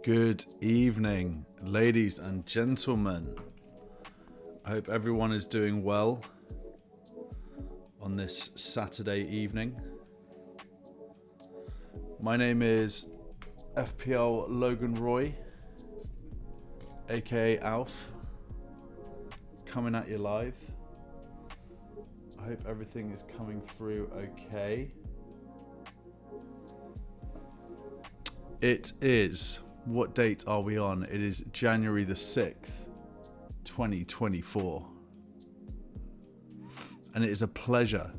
Good evening, ladies and gentlemen. I hope everyone is doing well on this Saturday evening. My name is FPL Logan Roy, aka Alf, coming at you live. I hope everything is coming through okay. It is, what date are we on? It is January the 6th, 2024. And it is a pleasure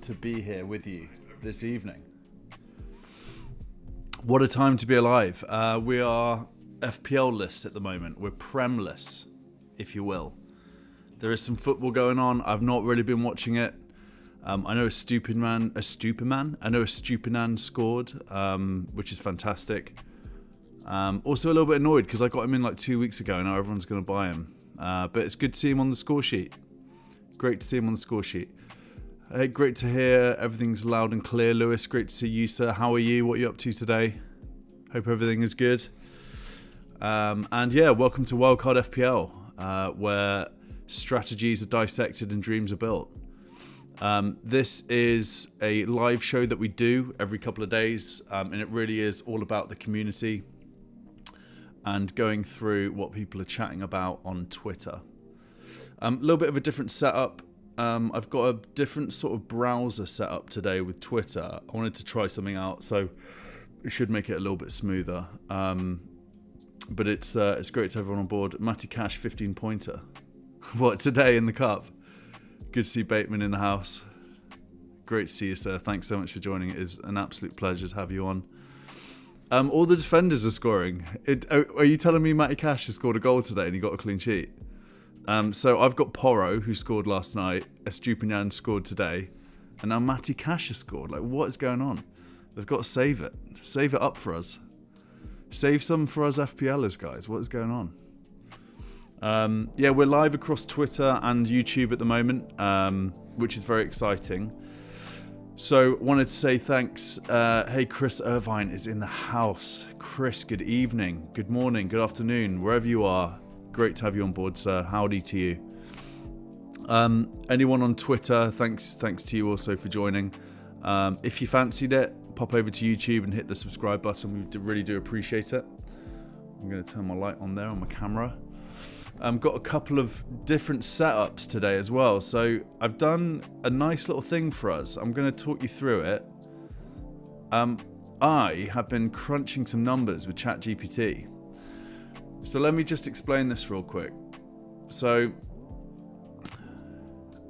to be here with you this evening. What a time to be alive. We are FPL-less at the moment. We're Prem-less, if you will. There is some football going on. I've not really been watching it. I know a Stupinan scored, which is fantastic. Also a little bit annoyed because I got him in like 2 weeks ago and now everyone's going to buy him. But it's good to see him on the score sheet. Great to see him on the score sheet. Hey, great to hear everything's loud and clear, Lewis. Great to see you, sir. How are you? What are you up to today? Hope everything is good. And yeah, welcome to Wildcard FPL, where strategies are dissected and dreams are built. This is a live show that we do every couple of days, and it really is all about the community and going through what people are chatting about on Twitter. A little bit of a different setup. I've got a different sort of browser set up today with Twitter. I wanted to try something out, so it should make it a little bit smoother. But it's great to have everyone on board. Matty Cash 15-pointer. What, today in the cup? Good to see Bateman in the house. Great to see you, sir. Thanks so much for joining. It is an absolute pleasure to have you on. All the defenders are scoring. Are you telling me Matty Cash has scored a goal today and he got a clean sheet? So I've got Porro, who scored last night. Estupinan scored today. And now Matty Cash has scored. Like, what is going on? They've got to save it. Save it up for us. Save some for us FPLers, guys. What is going on? Yeah, we're live across Twitter and YouTube at the moment, which is very exciting. So, wanted to say thanks. Hey, Chris Irvine is in the house. Chris, good evening, good morning, good afternoon, wherever you are. Great to have you on board, sir. Howdy to you. Anyone on Twitter, thanks to you also for joining. If you fancied it, pop over to YouTube and hit the subscribe button. We really do appreciate it. I'm going to turn my light on there on my camera. Got a couple of different setups today as well. So I've done a nice little thing for us. I'm going to talk you through it. I have been crunching some numbers with ChatGPT. So let me just explain this real quick. So,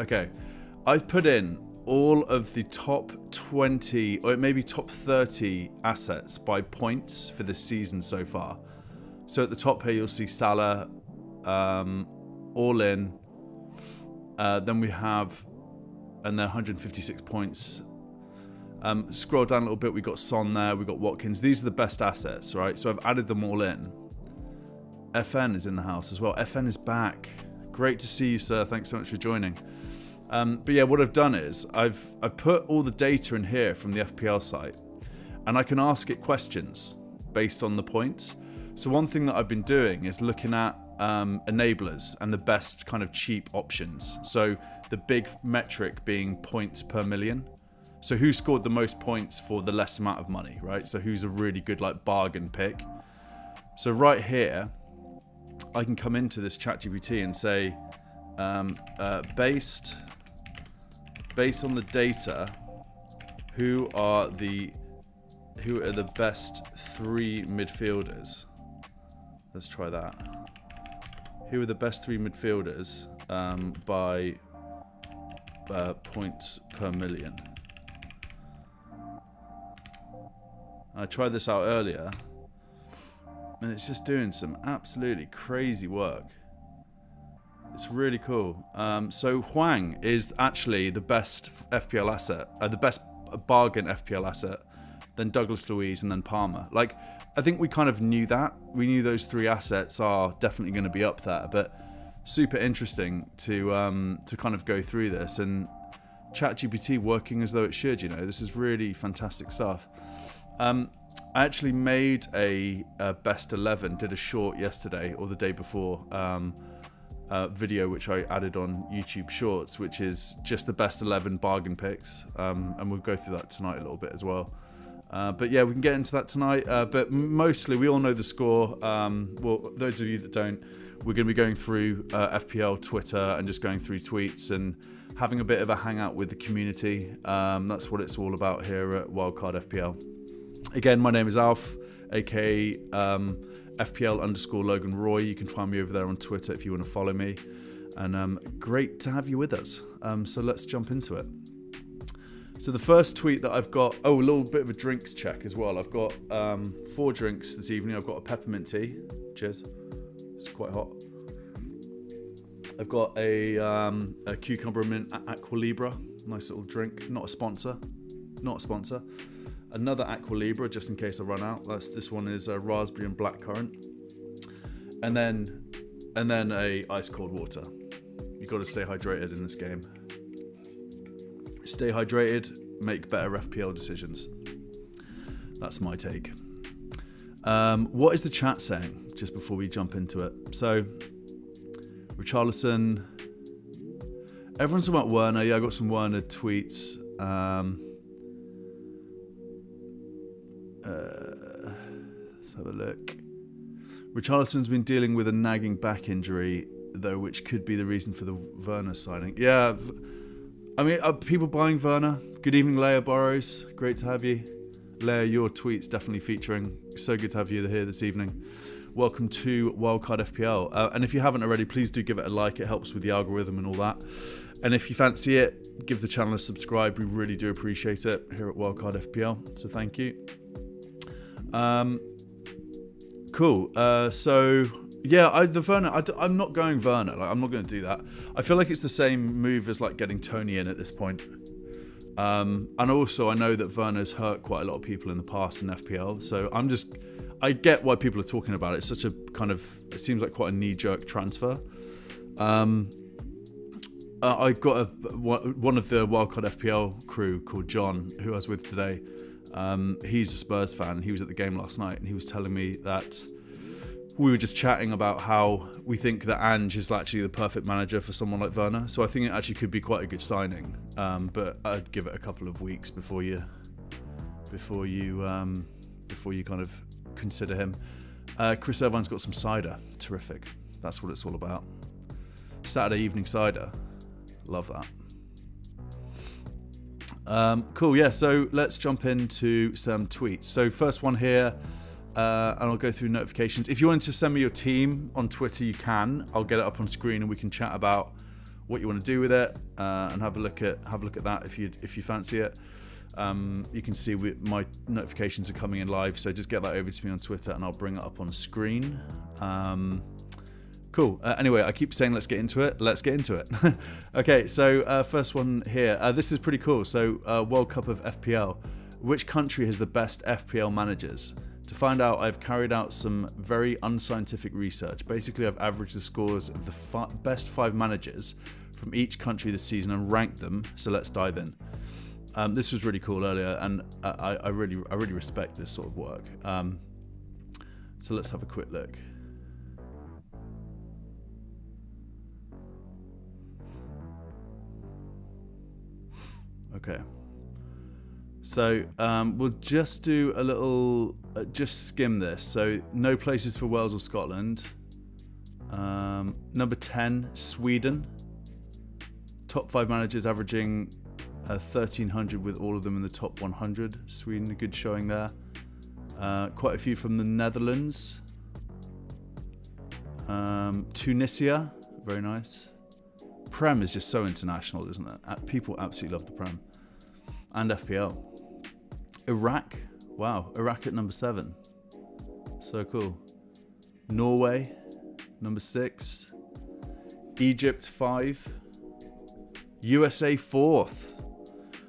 okay, I've put in all of the top 20 or maybe top 30 assets by points for this season so far. So at the top here, you'll see Salah, all in. Then we have, and they're 156 points. Scroll down a little bit, we got Son there, we got Watkins. These are the best assets, right? So I've added them all in. FN is in the house as well. FN is back. Great to see you, sir. Thanks so much for joining. But yeah, what I've done is I've put all the data in here from the FPL site, and I can ask it questions based on the points. So one thing that I've been doing is looking at enablers and the best kind of cheap options. So the big metric being points per million. So who scored the most points for the less amount of money, right? So who's a really good like bargain pick. So right here, I can come into this ChatGPT and say, based on the data, who are the best three midfielders? Let's try that. Who are the best three midfielders by points per million? I tried this out earlier, and it's just doing some absolutely crazy work. It's really cool. So Hwang is actually the best FPL asset, the best bargain FPL asset, then Douglas Luiz, and then Palmer. Like, I think we kind of knew that. We knew those three assets are definitely going to be up there, but super interesting to kind of go through this, and ChatGPT working as though it should. You know, this is really fantastic stuff. I actually made a best 11, did a short yesterday or the day before video, which I added on YouTube Shorts, which is just the best 11 bargain picks. And we'll go through that tonight a little bit as well. But yeah, we can get into that tonight. But mostly, we all know the score. Well, those of you that don't, we're going to be going through FPL Twitter and just going through tweets and having a bit of a hangout with the community. That's what it's all about here at Wildcard FPL. Again, my name is Alf, aka FPL_Logan Roy. You can find me over there on Twitter if you want to follow me. And great to have you with us. So let's jump into it. So the first tweet that I've got, a little bit of a drinks check as well. I've got 4 drinks this evening. I've got a peppermint tea. Cheers. It's quite hot. I've got a cucumber mint Aqua Libra. Nice little drink. Not a sponsor. Another Aqua Libra, just in case I run out. This one is raspberry and blackcurrant. And then a ice cold water. You've got to stay hydrated in this game. Stay hydrated, make better FPL decisions. That's my take. What is the chat saying, just before we jump into it? So, Richarlison. Everyone's talking about Werner. Yeah, I got some Werner tweets. Let's have a look. Richarlison's been dealing with a nagging back injury, though, which could be the reason for the Werner signing. Yeah, I mean, are people buying Werner? Good evening, Leia Burrows. Great to have you. Leia, your tweets definitely featuring. So good to have you here this evening. Welcome to Wildcard FPL. And if you haven't already, please do give it a like. It helps with the algorithm and all that. And if you fancy it, give the channel a subscribe. We really do appreciate it here at Wildcard FPL. So thank you. Cool. So yeah, the Werner. I'm not going Werner. Like, I'm not going to do that. I feel like it's the same move as like getting Tony in at this point. And also, I know that Werner's hurt quite a lot of people in the past in FPL. So I get why people are talking about it. It's such a kind of, it seems like quite a knee-jerk transfer. I've got one of the Wildcard FPL crew called John, who I was with today. He's a Spurs fan. He was at the game last night, and he was telling me that we were just chatting about how we think that Ange is actually the perfect manager for someone like Werner. So I think it actually could be quite a good signing. But I'd give it a couple of weeks before you kind of consider him. Chris Irvine's got some cider. Terrific. That's what it's all about. Saturday evening cider. Love that. Cool, yeah, so let's jump into some tweets. So first one here, and I'll go through notifications. If you wanted to send me your team on Twitter, you can. I'll get it up on screen and we can chat about what you want to do with it, and have a look at that if you fancy it. You can see my notifications are coming in live, so just get that over to me on Twitter and I'll bring it up on screen. Cool. Anyway, I keep saying let's get into it. Let's get into it. Okay, so first one here. This is pretty cool. So World Cup of FPL. Which country has the best FPL managers? To find out, I've carried out some very unscientific research. Basically, I've averaged the scores of the best 5 managers from each country this season and ranked them. So let's dive in. This was really cool earlier, and I really respect this sort of work. So let's have a quick look. Okay, so we'll just do a little, just skim this. So no places for Wales or Scotland. Number 10, Sweden. Top 5 managers averaging 1,300 with all of them in the top 100. Sweden, a good showing there. Quite a few from the Netherlands. Tunisia, very nice. Prem is just so international, isn't it? People absolutely love the Prem. And FPL. Iraq. Wow. Iraq at number 7. So cool. Norway, number 6. Egypt, 5. USA, 4th.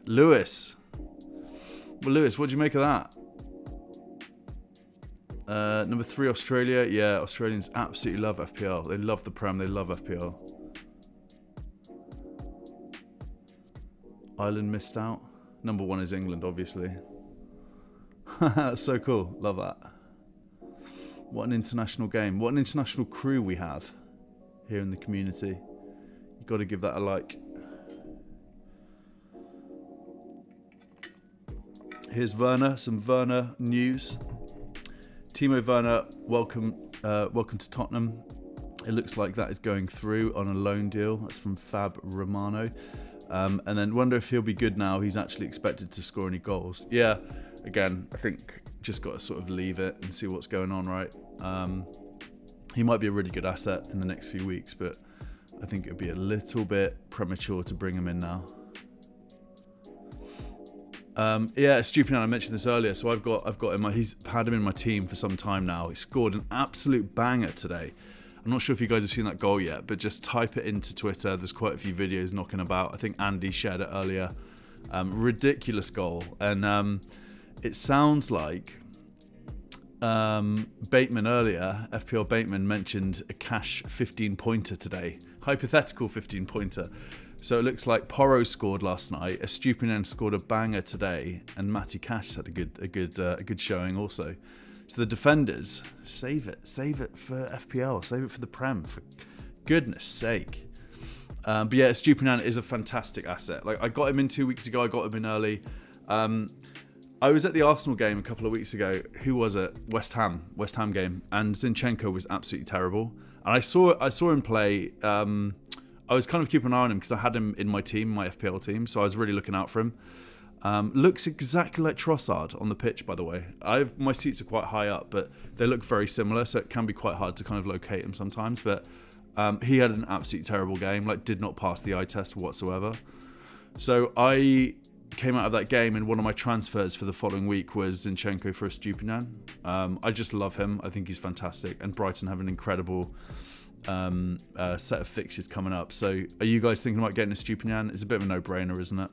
Lewis. Well, Lewis, what do you make of that? Number 3, Australia. Yeah, Australians absolutely love FPL. They love the Prem. They love FPL. Ireland missed out. Number 1 is England, obviously. That's so cool. Love that. What an international game. What an international crew we have here in the community. You've got to give that a like. Here's Werner, some Werner news. Timo Werner, welcome to Tottenham. It looks like that is going through on a loan deal. That's from Fab Romano. And then wonder if he'll be good now. He's actually expected to score any goals. Yeah, again, I think just got to sort of leave it and see what's going on, right? He might be a really good asset in the next few weeks, but I think it would be a little bit premature to bring him in now. Yeah, stupid. I mentioned this earlier. So I've got him. He's had him in my team for some time now. He scored an absolute banger today. I'm not sure if you guys have seen that goal yet, but just type it into Twitter. There's quite a few videos knocking about. I think Andy shared it earlier. Ridiculous goal. And it sounds like Bateman earlier, FPL Bateman mentioned a cash 15-pointer today. Hypothetical 15-pointer. So it looks like Porro scored last night, Estupiñán scored a banger today, and Matty Cash had a good showing also. So the defenders, save it for FPL, save it for the Prem, for goodness sake. But yeah, Estupiñán is a fantastic asset. Like I got him in 2 weeks ago, I got him in early. I was at the Arsenal game a couple of weeks ago. Who was it? West Ham game, and Zinchenko was absolutely terrible. And I saw him play. I was kind of keeping an eye on him because I had him in my team, my FPL team, so I was really looking out for him. Looks exactly like Trossard on the pitch, by the way. My seats are quite high up, but they look very similar, so it can be quite hard to kind of locate him sometimes. But he had an absolutely terrible game, like did not pass the eye test whatsoever. So I came out of that game, and one of my transfers for the following week was Zinchenko for Estupiñán. I just love him. I think he's fantastic, and Brighton have an incredible set of fixtures coming up. So are you guys thinking about getting Estupiñán? It's a bit of a no-brainer, isn't it?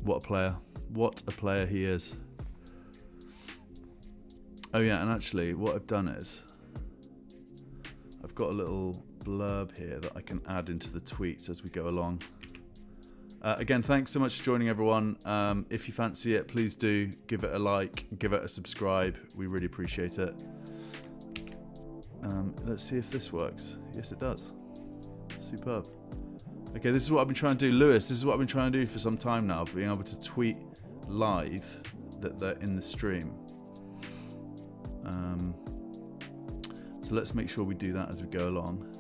What a player he is. Oh yeah, and actually what I've done is I've got a little blurb here that I can add into the tweets as we go along. Again, thanks so much for joining, everyone. If you fancy it, please do give it a like, give it a subscribe. We really appreciate it. Let's see if this works. Yes, it does. Superb. Okay, this is what I've been trying to do. Lewis, this is what I've been trying to do for some time now, being able to tweet live that they're in the stream. So let's make sure we do that as we go along.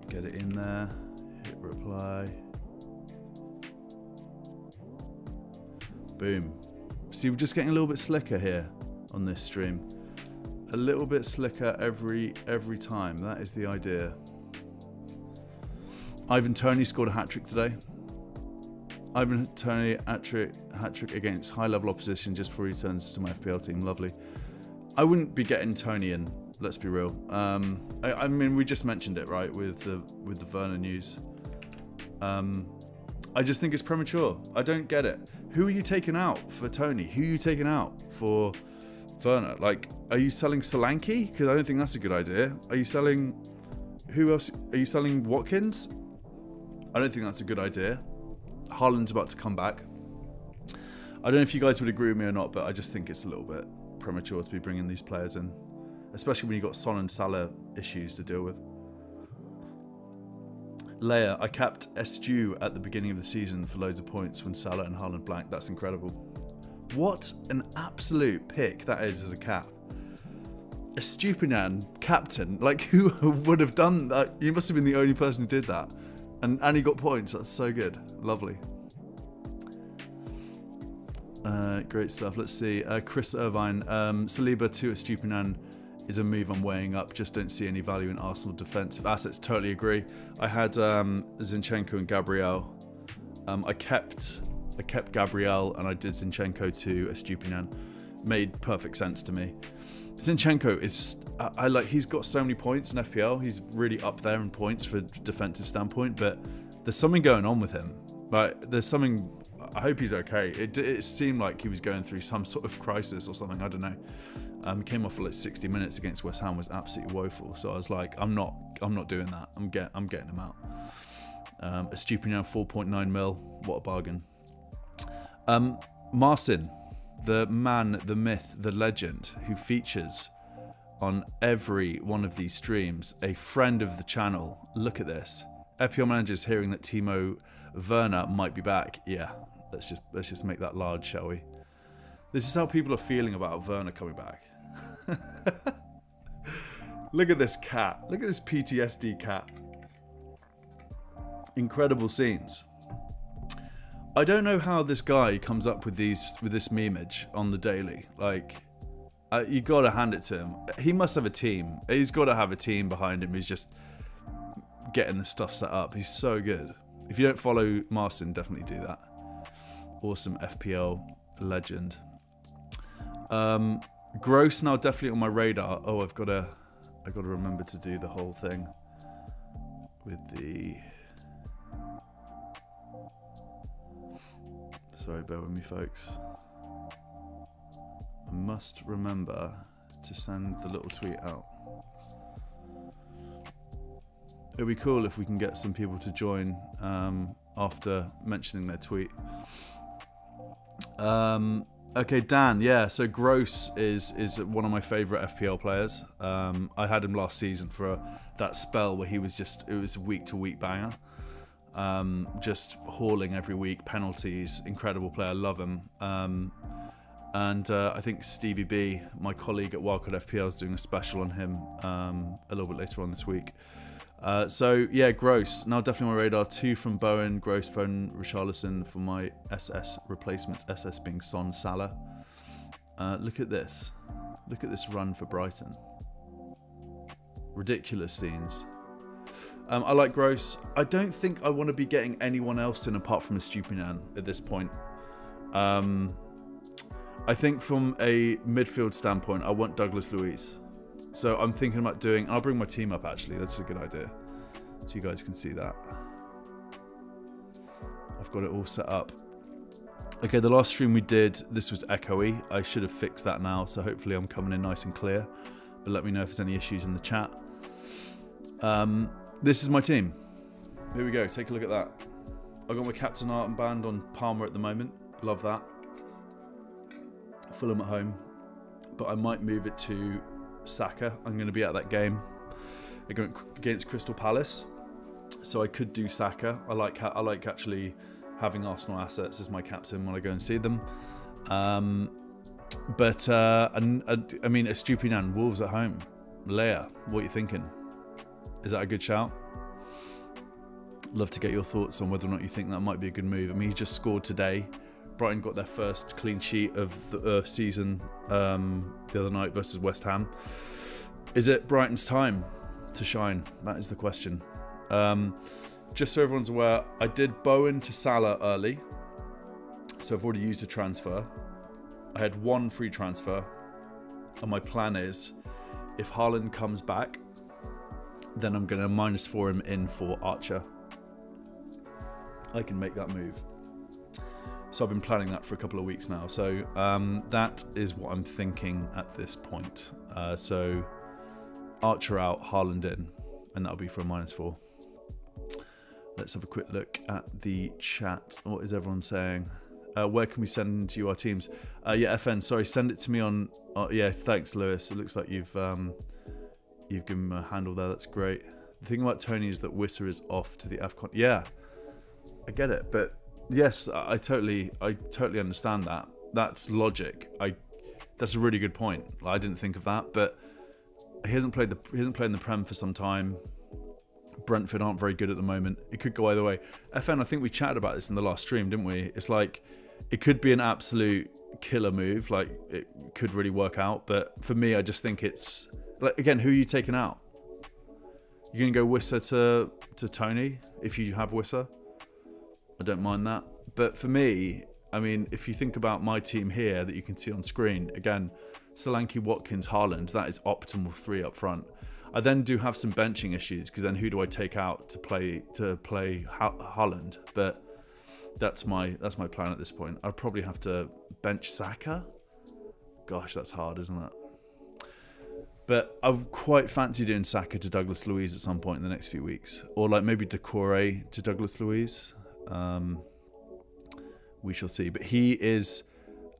Get it in there, hit reply. Boom. See, we're just getting a little bit slicker here on this stream. A little bit slicker every time. That is the idea. Ivan Toney scored a hat-trick today. Ivan Toney hat-trick against high-level opposition just before he returns to my FPL team. Lovely. I wouldn't be getting Toney in. Let's be real. I mean, we just mentioned it, right, with the Werner news. I just think it's premature. I don't get it. Who are you taking out for Toney? Who are you taking out for Werner? Like, are you selling Solanke? Because I don't think that's a good idea. Are you selling... Who else? Are you selling Watkins? I don't think that's a good idea. Haaland's about to come back. I don't know if you guys would agree with me or not, but I just think it's a little bit premature to be bringing these players in. Especially when you've got Son and Salah issues to deal with. Leia, I capped Estu at the beginning of the season for loads of points when Salah and Haaland blanked. That's incredible. What an absolute pick that is as a cap. Estupiñán, captain. Like, who would have done that? You must have been the only person who did that. And he got points. That's so good. Lovely. Great stuff. Let's see. Chris Irvine. Saliba to Estupiñán is a move I'm weighing up. Just don't see any value in Arsenal defensive assets. Totally agree. I had Zinchenko and Gabriel. I kept Gabriel and I did Zinchenko to Estupiñán. Made perfect sense to me. Zinchenko is, he's got so many points in FPL. He's really up there in points for a defensive standpoint, but there's something going on with him. Like, there's something, I hope he's okay. It seemed like he was going through some sort of crisis or something, I don't know. He came off for like 60 minutes against West Ham, was absolutely woeful. So I was like, I'm not doing that. I'm getting him out. A stupid 4.9 mil. What a bargain. Marcin, the man, the myth, the legend, who features on every one of these streams, a friend of the channel. Look at this. FPL Manager's hearing that Timo Werner might be back. Yeah, let's just make that large, shall we? This is how people are feeling about Werner coming back. Look at this cat. Look at this PTSD cat. Incredible scenes. I don't know how this guy comes up with this memeage on the daily. Like, you gotta hand it to him. He must have a team. He's got to have a team behind him. He's just getting the stuff set up. He's so good. If you don't follow Marcin, definitely do that. Awesome FPL legend. Gross now definitely on my radar. Oh, I got to remember to do the whole thing with the. Sorry, bear with me, folks. I must remember to send the little tweet out. It'd be cool if we can get some people to join after mentioning their tweet. Okay, Dan. Yeah, so Gross is one of my favourite FPL players. I had him last season for that spell where it was a week-to-week banger. Just hauling every week, penalties, incredible player, love him. And I think Stevie B, my colleague at Wildcard FPL, is doing a special on him a little bit later on this week. So yeah, Gross, now definitely on my radar. 2 from Bowen, Gross, Foden, Richarlison for my SS replacements, SS being Son, Salah. Look at this. Look at this run for Brighton. Ridiculous scenes. I like Gross. I don't think I want to be getting anyone else in apart from a Estupiñán at this point. I think from a midfield standpoint, I want Douglas Luiz. So I'm thinking about doing. I'll bring my team up actually. That's a good idea. So you guys can see that. I've got it all set up. Okay, the last stream we did, this was echoey. I should have fixed that now. So hopefully I'm coming in nice and clear. But let me know if there's any issues in the chat. This is my team. Here we go. Take a look at that. I've got my captain armband on Palmer at the moment. Love that. Fulham at home. But I might move it to Saka. I'm going to be at that game against Crystal Palace, so I could do Saka. I like actually having Arsenal assets as my captain when I go and see them. I mean, Estupiñán, Wolves at home. Leia, what are you thinking? Is that a good shout? Love to get your thoughts on whether or not you think that might be a good move. I mean, he just scored today. Brighton got their first clean sheet of the season the other night versus West Ham. Is it Brighton's time to shine? That is the question. Just so everyone's aware, I did Bowen to Salah early. So I've already used a transfer. I had 1 free transfer. And my plan is, if Haaland comes back, then I'm going to -4 him in for Archer. I can make that move. So I've been planning that for a couple of weeks now. So that is what I'm thinking at this point. So Archer out, Haaland in, and that'll be for a -4. Let's have a quick look at the chat. What is everyone saying? Where can we send you our teams? Yeah, FN, sorry, send it to me on... yeah, thanks, Lewis. It looks like you've given me a handle there. That's great. The thing about Tony is that Wissa is off to the AFCON. Yeah, I get it, but... Yes, I totally understand that. That's logic. That's a really good point. I didn't think of that, but he hasn't played in the Prem for some time. Brentford aren't very good at the moment. It could go either way. FN, I think we chatted about this in the last stream, didn't we? It's like it could be an absolute killer move. Like it could really work out, but for me, I just think it's like, again, who are you taking out? You're gonna go Wissa to Tony if you have Wissa. I don't mind that. But for me, I mean, if you think about my team here that you can see on screen, again, Solanke, Watkins, Haaland, that is optimal 3 up front. I then do have some benching issues because then who do I take out to play Haaland? But that's my plan at this point. I'd probably have to bench Saka. Gosh, that's hard, isn't it? But I quite fancy doing Saka to Douglas Luiz at some point in the next few weeks. Or like maybe Decore to Douglas Luiz. We shall see. But he is,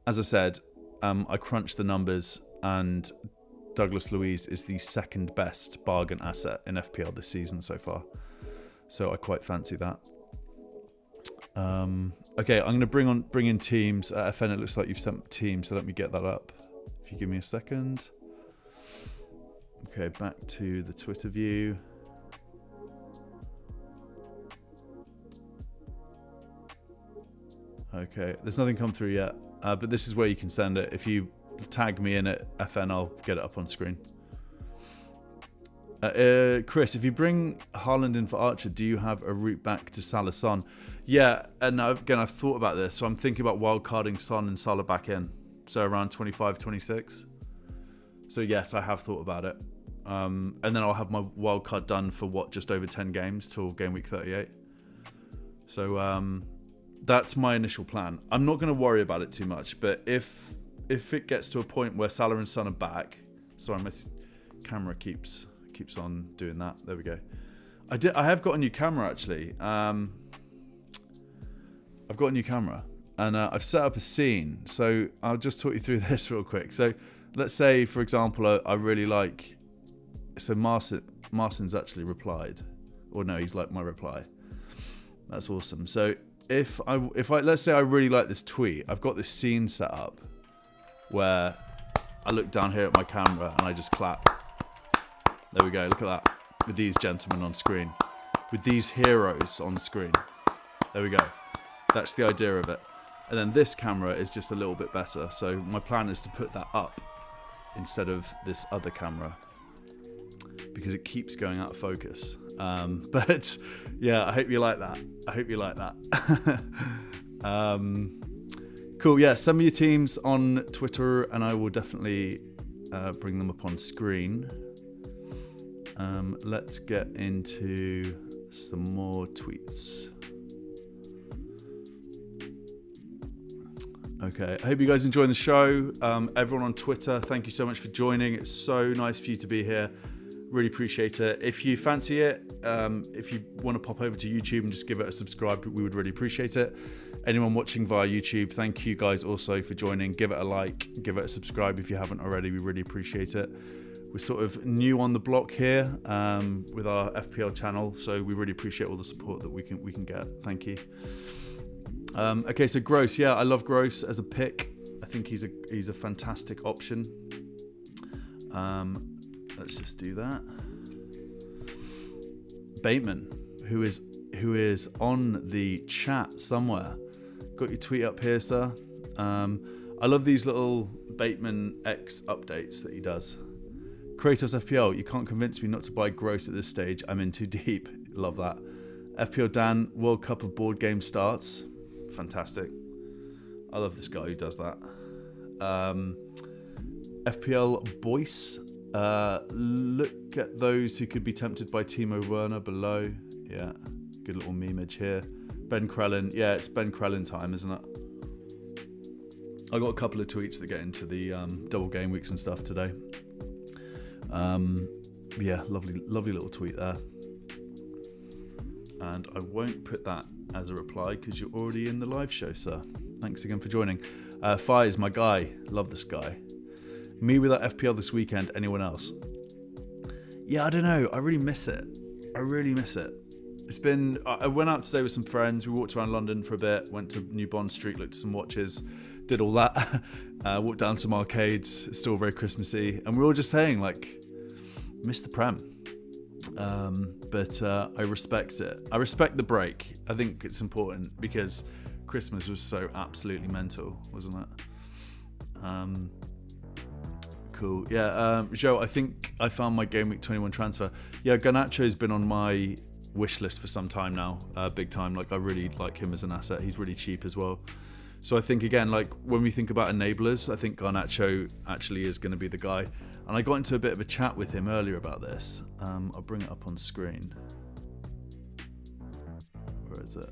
as I said, I crunched the numbers and Douglas Luiz is the second best bargain asset in FPL this season so far. So I quite fancy that. Okay, I'm going to bring in teams. FN, it looks like you've sent teams, so let me get that up. If you give me a second. Okay, back to the Twitter view. Okay, there's nothing come through yet, but this is where you can send it. If you tag me in it, FN, I'll get it up on screen. Chris, if you bring Haaland in for Archer, do you have a route back to Salah Son? Yeah, and again, I've thought about this, so I'm thinking about wildcarding Son and Salah back in, so around 25, 26. So yes, I have thought about it. And then I'll have my wildcard done for just over 10 games till game week 38. So that's my initial plan. I'm not going to worry about it too much, but if it gets to a point where Salah and Son are back, sorry, my camera keeps on doing that. There we go. I have got a new camera actually. I've got a new camera and I've set up a scene. So I'll just talk you through this real quick. So let's say, for example, I really like. So Marcin's actually replied, or no, he's liked my reply. That's awesome. So if I let's say I really like this tweet, I've got this scene set up where I look down here at my camera and I just clap. There we go. Look at that. With these gentlemen on screen, with these heroes on screen. There we go. That's the idea of it. And then this camera is just a little bit better. So my plan is to put that up instead of this other camera, because it keeps going out of focus. But yeah, I hope you like that. Cool. Yeah, send me your teams on Twitter and I will definitely bring them up on screen. Let's get into some more tweets. Okay, I hope you guys enjoying the show. Everyone on Twitter, thank you so much for joining. It's so nice for you to be here. Really appreciate it. If you fancy it, if you want to pop over to YouTube and just give it a subscribe, we would really appreciate it. Anyone watching via YouTube, thank you guys also for joining. Give it a like, give it a subscribe if you haven't already. We really appreciate it. We're sort of new on the block here with our FPL channel, so we really appreciate all the support that we can get. Thank you. Okay, so Gross, yeah, I love Gross as a pick. I think he's a fantastic option. Let's just do that. Bateman, who is on the chat somewhere. Got your tweet up here, sir. I love these little Bateman X updates that he does. Kratos FPL, you can't convince me not to buy Gross at this stage. I'm in too deep. Love that. FPL Dan, World Cup of board game starts. Fantastic. I love this guy who does that. FPL Boyce, look at those who could be tempted by Timo Werner below. Yeah, good little memeage here. Ben Krellin, yeah, it's Ben Krellin time, isn't it? I got a couple of tweets that get into the double game weeks and stuff today. Yeah, lovely little tweet there. And I won't put that as a reply because you're already in the live show, sir. Thanks again for joining. Fies, my guy. Love this guy. Me without FPL this weekend. Anyone else? Yeah, I don't know. I really miss it. It's been... I went out today with some friends. We walked around London for a bit. Went to New Bond Street, looked at some watches. Did all that. Walked down some arcades. It's still very Christmassy. And we're all just saying, like, miss the Prem. But I respect it. I respect the break. I think it's important because Christmas was so absolutely mental, wasn't it? Cool. Yeah, Joe, I think I found my Game Week 21 transfer. Yeah, Garnacho's been on my wish list for some time now, big time. Like, I really like him as an asset. He's really cheap as well. So I think, again, like when we think about enablers, I think Garnacho actually is going to be the guy. And I got into a bit of a chat with him earlier about this. I'll bring it up on screen. Where is it?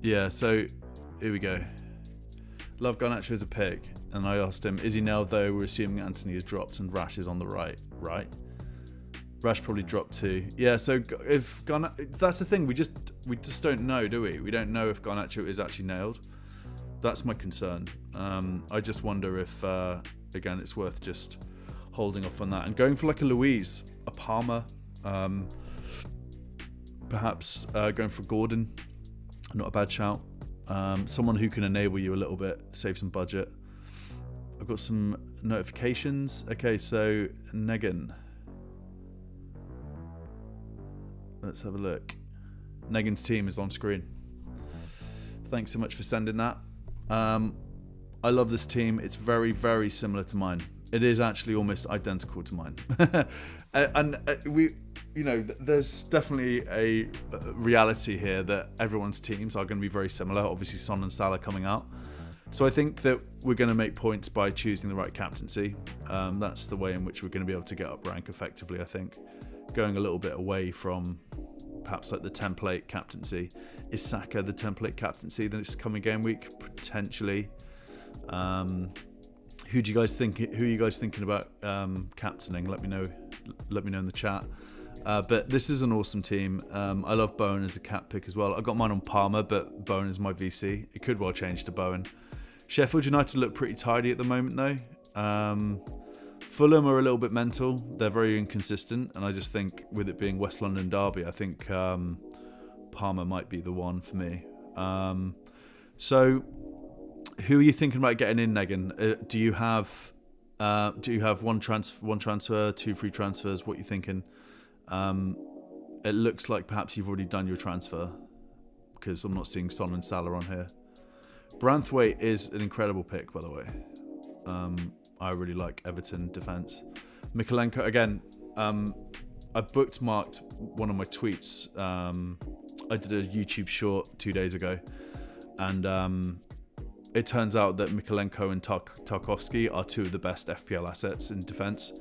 Yeah, so here we go. Love Garnacho as a pick. And I asked him, is he nailed though? We're assuming Anthony has dropped and Rash is on the right. Rash probably dropped too. Yeah, so if Garnacho, that's the thing, we just don't know, do we? We don't know if Garnacho is actually nailed. That's my concern. I just wonder if, again, it's worth just holding off on that and going for like a Louise, a Palmer, perhaps going for Gordon. Not a bad shout. Someone who can enable you a little bit, save some budget. I've got some notifications. Okay, so Negan. Let's have a look. Negan's team is on screen. Thanks so much for sending that. I love this team. It's very, very similar to mine. It is actually almost identical to mine. and we, you know, there's definitely a reality here that everyone's teams are going to be very similar. Obviously, Son and Salah coming out. So I think that we're going to make points by choosing the right captaincy. That's the way in which we're going to be able to get up rank effectively, I think. Going a little bit away from perhaps like the template captaincy. Is Saka the template captaincy this coming game week? Potentially. Who are you guys thinking about captaining? Let me know in the chat. But this is an awesome team. I love Bowen as a cap pick as well. I got mine on Palmer, but Bowen is my VC. It could well change to Bowen. Sheffield United look pretty tidy at the moment though. Fulham are a little bit mental. They're very inconsistent, and I just think with it being West London derby, I think Palmer might be the one for me. So who are you thinking about getting in, Negan? Do you have one transfer, 2 free transfers? What are you thinking? It looks like perhaps you've already done your transfer because I'm not seeing Son and Salah on here. Branthwaite is an incredible pick, by the way. I really like Everton defence. Mikalenko, again, I bookmarked one of my tweets. I did a YouTube short 2 days ago, and it turns out that Mikalenko and Tarkowski are 2 of the best FPL assets in defence.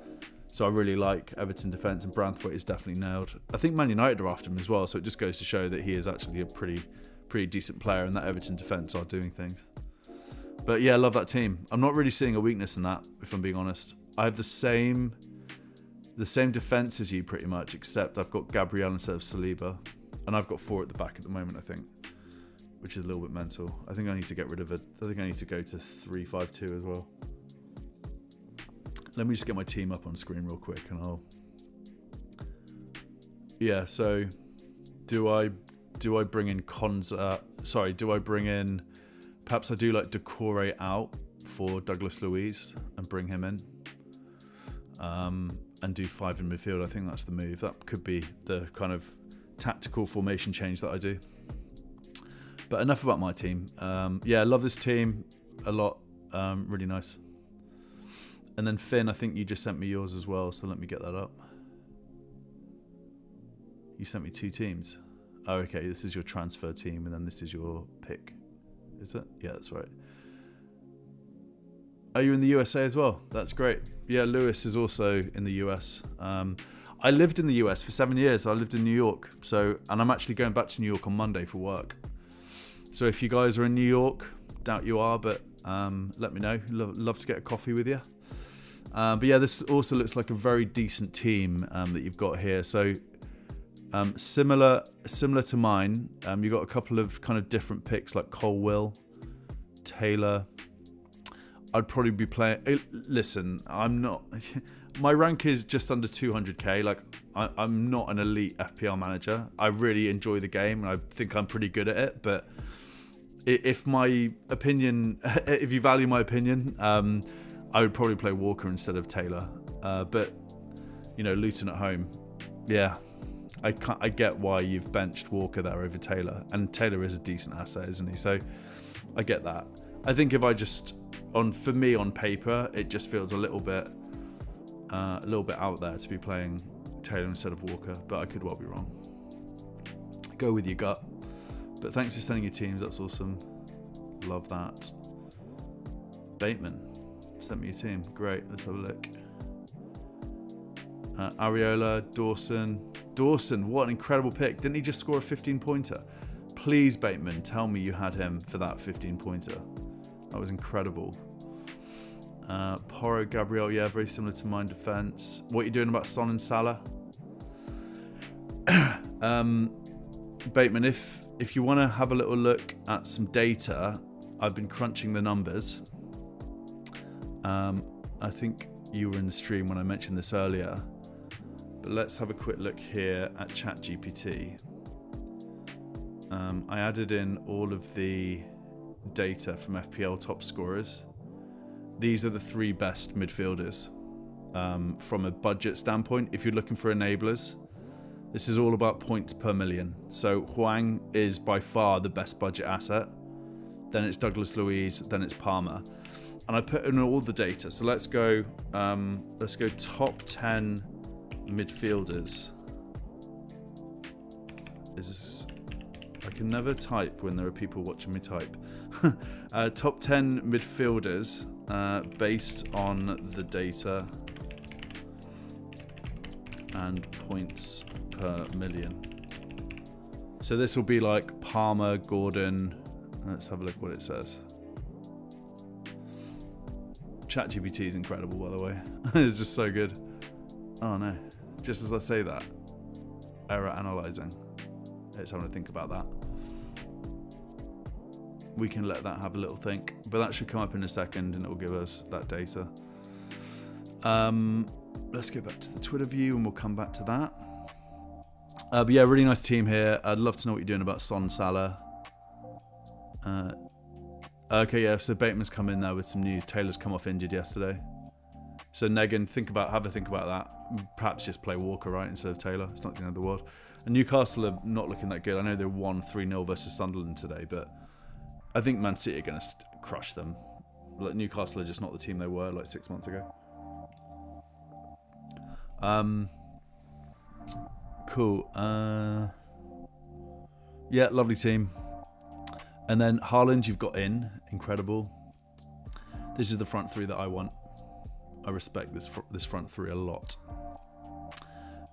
So I really like Everton defence, and Branthwaite is definitely nailed. I think Man United are after him as well, so it just goes to show that he is actually a pretty decent player, and that Everton defence are doing things. But yeah, I love that team. I'm not really seeing a weakness in that, if I'm being honest. I have the same defence as you pretty much, except I've got Gabriel instead of Saliba, and I've got 4 at the back at the moment, I think, which is a little bit mental. I think I need to get rid of it. I think I need to go to 3-5-2 as well. Let me just get my team up on screen real quick, and I'll. Yeah. So, do I bring in do I bring in? Perhaps I do like Decore out for Douglas Luiz and bring him in, and do 5 in midfield. I think that's the move. That could be the kind of tactical formation change that I do. But enough about my team. Yeah, I love this team a lot. Really nice. And then Finn, I think you just sent me yours as well, so let me get that up. You sent me 2 teams. Oh, okay, this is your transfer team, and then this is your pick. Is it? Yeah, that's right. Are you in the USA as well? That's great. Yeah, Lewis is also in the US. I lived in the US for 7 years. I lived in New York. And I'm actually going back to New York on Monday for work. So if you guys are in New York, doubt you are, but let me know. Love to get a coffee with you. But yeah, this also looks like a very decent team that you've got here. So similar to mine, you've got a couple of kind of different picks like Colwill, Taylor. I'd probably be playing. Listen, I'm not. My rank is just under 200k. Like I'm not an elite FPL manager. I really enjoy the game, and I think I'm pretty good at it. But if my opinion, if you value my opinion, I would probably play Walker instead of Taylor. But you know, Luton at home, yeah. I get why you've benched Walker there over Taylor, and Taylor is a decent asset, isn't he? So I get that. I think if I just for me on paper, it just feels a little bit out there to be playing Taylor instead of Walker, but I could well be wrong. Go with your gut. But thanks for sending your teams. That's awesome. Love that. Bateman sent me your team. Great. Let's have a look. Areola, Dawson, what an incredible pick. Didn't he just score a 15-pointer? Please, Bateman, tell me you had him for that 15-pointer. That was incredible. Porro, Gabriel, yeah, very similar to mine defense. What are you doing about Son and Salah? Bateman, if you want to have a little look at some data, I've been crunching the numbers. I think you were in the stream when I mentioned this earlier, but let's have a quick look here at ChatGPT. I added in all of the data from FPL top scorers. These are the 3 best midfielders from a budget standpoint. If you're looking for enablers, this is all about points per million. So Hwang is by far the best budget asset. Then it's Douglas Luiz, then it's Palmer. And I put in all the data. So let's go top 10 midfielders. I can never type when there are people watching me type. Top 10 midfielders based on the data and points per million. So this will be like Palmer, Gordon. Let's have a look what it says. ChatGPT is incredible, by the way. It's just so good. Oh no. Just as I say that, error analyzing. It's having to think about that. We can let that have a little think, but that should come up in a second and it will give us that data. Let's go back to the Twitter view and we'll come back to that. But yeah, really nice team here. I'd love to know what you're doing about Son Salah. Okay, yeah, so Bateman's come in there with some news. Taylor's come off injured yesterday. So Negan, have a think about that. Perhaps just play Walker, right, instead of Taylor. It's not the end of the world. And Newcastle are not looking that good. I know they won 3-0 versus Sunderland today, but I think Man City are going to crush them. Like, Newcastle are just not the team they were like 6 months ago. Cool. Yeah, lovely team. And then Haaland, you've got in. Incredible. This is the front 3 that I want. I respect this front 3 a lot.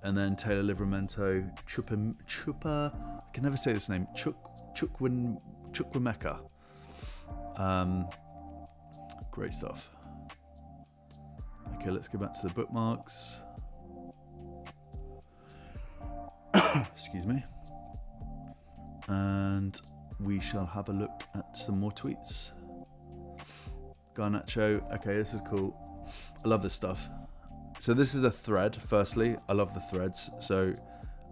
And then Taylor Livramento, Chupa, I can never say this name, Chukwemeka. Great stuff. Okay, let's go back to the bookmarks. Excuse me. And we shall have a look at some more tweets. Garnacho, okay, this is cool. I love this stuff. So this is a thread, firstly. I love the threads. So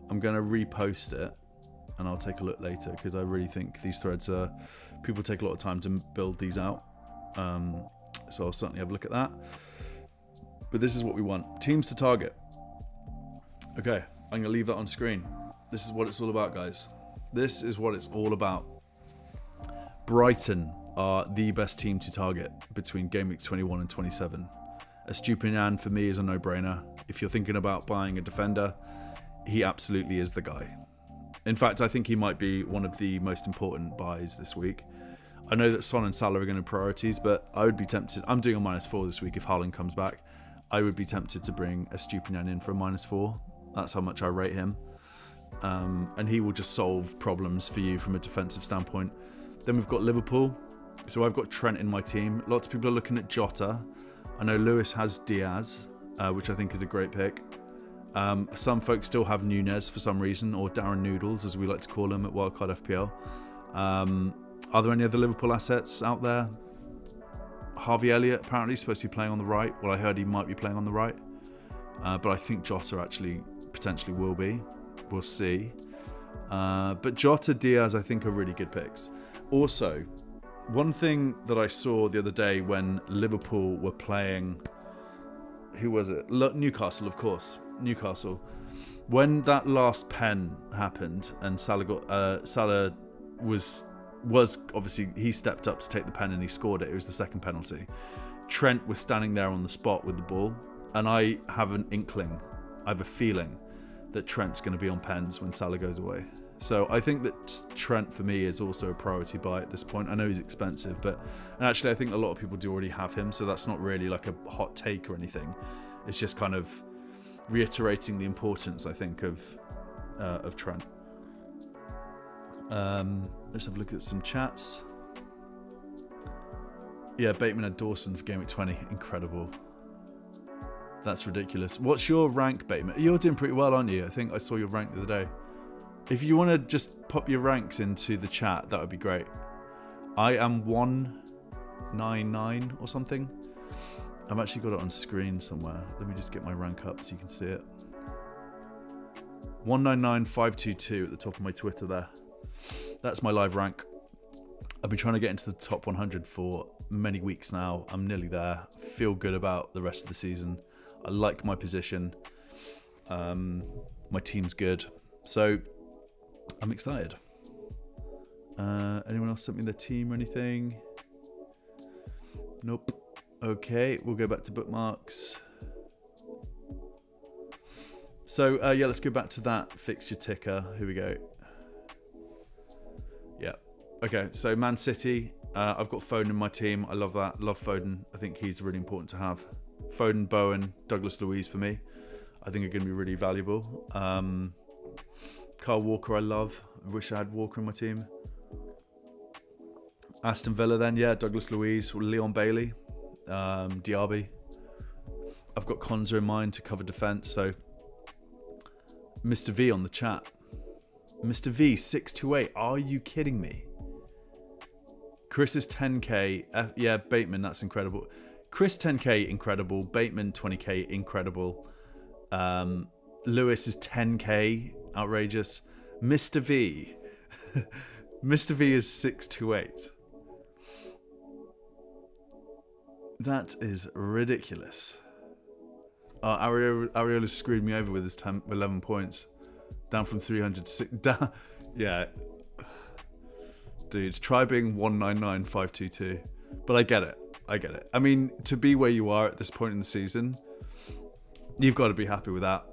I'm going to repost it and I'll take a look later because I really think these threads are... People take a lot of time to build these out. So I'll certainly have a look at that. But this is what we want. Teams to target. Okay, I'm going to leave that on screen. This is what it's all about, guys. This is what it's all about. Brighton are the best team to target between Game Week 21 and 27. Estupiñán for me is a no-brainer. If you're thinking about buying a defender, he absolutely is the guy. In fact, I think he might be one of the most important buys this week. I know that Son and Salah are going to priorities, but I would be tempted. I'm doing a -4 this week if Haaland comes back. I would be tempted to bring Estupiñán in for a -4. That's how much I rate him. And he will just solve problems for you from a defensive standpoint. Then we've got Liverpool. So I've got Trent in my team. Lots of people are looking at Jota. I know Lewis has Diaz, which I think is a great pick. Some folks still have Nunez for some reason, or Darren Noodles, as we like to call him at Wildcard FPL. Are there any other Liverpool assets out there? Harvey Elliott apparently is supposed to be playing on the right. Well, I heard he might be playing on the right. But I think Jota actually potentially will be. We'll see. But Jota, Diaz, I think are really good picks. Also, one thing that I saw the other day when Liverpool were playing... Who was it? Newcastle, of course. Newcastle. When that last pen happened and Salah was obviously, he stepped up to take the pen and he scored it. It was the second penalty. Trent was standing there on the spot with the ball, and I have an inkling, I have a feeling that Trent's going to be on pens when Salah goes away. So I think that Trent for me is also a priority buy at this point. I know he's expensive, and actually I think a lot of people do already have him, so that's not really like a hot take or anything. It's just kind of reiterating the importance, I think, of Trent. Let's have a look at some chats. Yeah, Bateman had Dawson for Game Week 20. Incredible. That's ridiculous. What's your rank, Bateman? You're doing pretty well, aren't you? I think I saw your rank the other day. If you want to just pop your ranks into the chat, that would be great. I am 199 or something. I've actually got it on screen somewhere. Let me just get my rank up so you can see it. 199522 at the top of my Twitter there. That's my live rank. I've been trying to get into the top 100 for many weeks now. I'm nearly there. Feel good about the rest of the season. I like my position. My team's good. So I'm excited. Anyone else sent me their team or anything? Nope. Okay, we'll go back to bookmarks. So, yeah, let's go back to that fixture ticker. Here we go. Yeah. Okay, so Man City. I've got Foden in my team. I love that. Love Foden. I think he's really important to have. Foden, Bowen, Douglas Luiz for me. I think are going to be really valuable. Kyle Walker, I love. I wish I had Walker in my team. Aston Villa then, yeah, Douglas Luiz, Leon Bailey, Diaby. I've got Konza in mind to cover defence, so Mr. V on the chat. Mr. V, 628, are you kidding me? Chris is 10k, yeah, Bateman, that's incredible. Chris 10k, incredible. Bateman 20k, incredible. Lewis is 10k, outrageous. Mr. V, Mr. V is 628. That is ridiculous. Ariola screwed me over with his 11 points. Down from 300 to 6. Down, yeah. Dude, try being 199522. But I get it. I mean, to be where you are at this point in the season, you've got to be happy with that.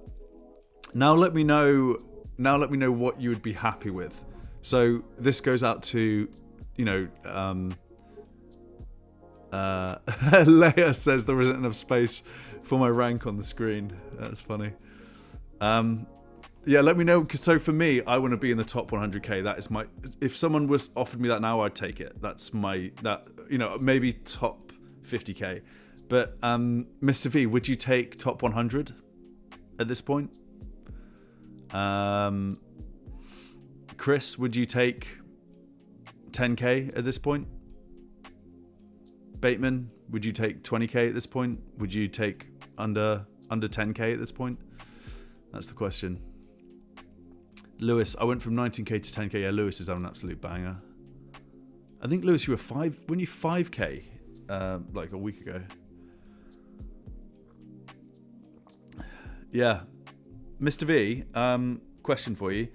Now let me know what you would be happy with. So this goes out to, Leia says there isn't enough space for my rank on the screen. That's funny. Yeah, let me know. So for me, I want to be in the top 100k. That is my. If someone was offered me that now, I'd take it. That's my. Maybe top 50k. But Mr. V, would you take top 100 at this point? Chris, would you take 10k at this point? Bateman, would you take 20k at this point? Would you take under 10k at this point? That's the question. Lewis, I went from 19k to 10k. Yeah, Lewis is having an absolute banger. I think Lewis, you were 5k like a week ago. Yeah, Mr. V, question for you.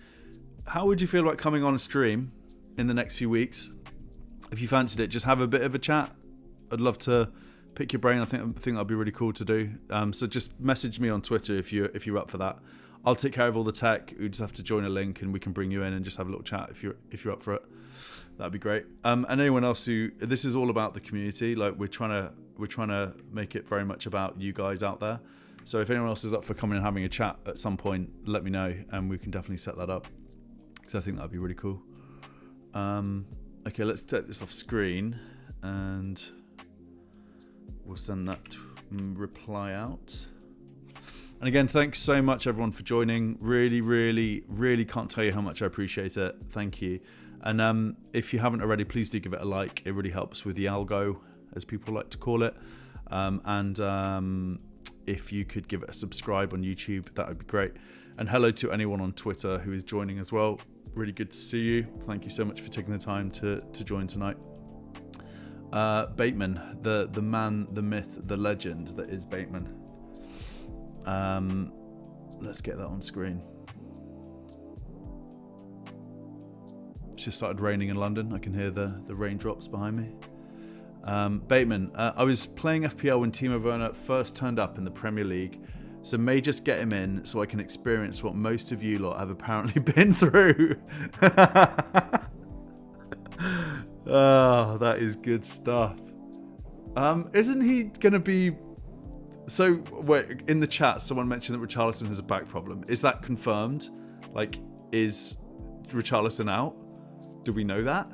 How would you feel about coming on a stream in the next few weeks? If you fancied it, just have a bit of a chat. I'd love to pick your brain. I think that'd be really cool to do. So just message me on Twitter if you're up for that. I'll take care of all the tech. You just have to join a link and we can bring you in and just have a little chat if you're up for it. That'd be great. And anyone else this is all about the community. Like we're trying to make it very much about you guys out there. So if anyone else is up for coming and having a chat at some point, let me know and we can definitely set that up. Because I think that'd be really cool. Okay, let's take this off screen and we'll send that reply out. And again, thanks so much everyone for joining. Really, really, really can't tell you how much I appreciate it. Thank you. And if you haven't already, please do give it a like. It really helps with the algo, as people like to call it. And if you could give it a subscribe on YouTube, that would be great. And hello to anyone on Twitter who is joining as well. Really good to see you. Thank you so much for taking the time to join tonight. Bateman, the man, the myth, the legend that is Bateman. Let's get that on screen. It's just started raining in London. I can hear the raindrops behind me. Bateman, I was playing FPL when Timo Werner first turned up in the Premier League, so may just get him in so I can experience what most of you lot have apparently been through. Oh, that is good stuff. Isn't he going to be... So, wait, in the chat, someone mentioned that Richarlison has a back problem. Is that confirmed? Like, is Richarlison out? Do we know that?